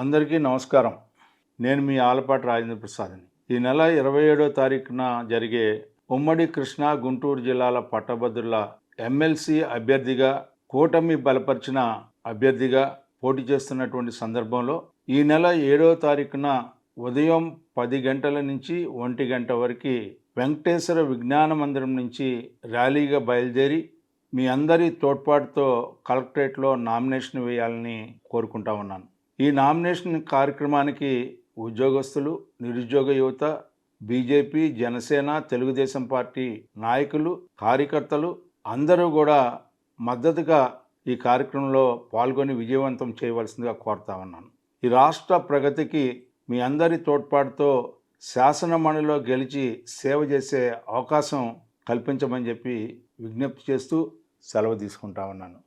అందరికీ నమస్కారం. నేను మీ ఆలపాటి రాజేంద్ర ప్రసాద్ని. ఈ నెల 27వ తారీఖున జరిగే ఉమ్మడి కృష్ణా, గుంటూరు జిల్లాల పట్టభద్రుల ఎమ్మెల్సీ అభ్యర్థిగా, కూటమి బలపరిచిన అభ్యర్థిగా పోటీ చేస్తున్నటువంటి సందర్భంలో ఈ నెల 7వ తారీఖున ఉదయం 10 గంటల నుంచి 1 గంట వరకు వెంకటేశ్వర విజ్ఞాన మందిరం నుంచి ర్యాలీగా బయలుదేరి మీ అందరి తోడ్పాటుతో కలెక్టరేట్లో నామినేషన్ వేయాలని కోరుకుంటా ఉన్నాను. ఈ నామినేషన్ కార్యక్రమానికి ఉద్యోగస్తులు, నిరుద్యోగ యువత, బీజేపీ, జనసేన, తెలుగుదేశం పార్టీ నాయకులు, కార్యకర్తలు అందరూ కూడా మద్దతుగా ఈ కార్యక్రమంలో పాల్గొని విజయవంతం చేయవలసిందిగా కోరుతా ఉన్నాను. ఈ రాష్ట్ర ప్రగతికి మీ అందరి తోడ్పాటుతో శాసనమండలిలో గెలిచి సేవ చేసే అవకాశం కల్పించమని చెప్పి విజ్ఞప్తి చేస్తూ సెలవు తీసుకుంటా ఉన్నాను.